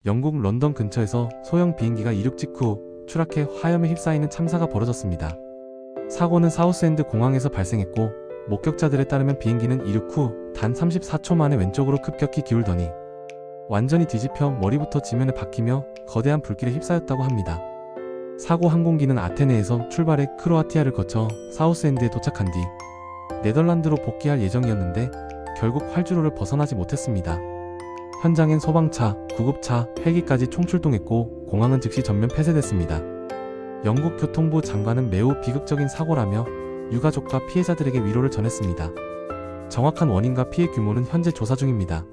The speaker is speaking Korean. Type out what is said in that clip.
영국 런던 근처에서 소형 비행기가 이륙 직후 추락해 화염에 휩싸이는 참사가 벌어졌습니다. 사고는 사우스엔드 공항에서 발생했고, 목격자들에 따르면 비행기는 이륙 후 단 34초 만에 왼쪽으로 급격히 기울더니 완전히 뒤집혀 머리부터 지면에 박히며 거대한 불길에 휩싸였다고 합니다. 사고 항공기는 아테네에서 출발해 크로아티아를 거쳐 사우스엔드에 도착한 뒤 네덜란드로 복귀할 예정이었는데 결국 활주로를 벗어나지 못했습니다. 현장엔 소방차, 구급차, 헬기까지 총출동했고 공항은 즉시 전면 폐쇄됐습니다. 영국 교통부 장관은 매우 비극적인 사고라며 유가족과 피해자들에게 위로를 전했습니다. 정확한 원인과 피해 규모는 현재 조사 중입니다.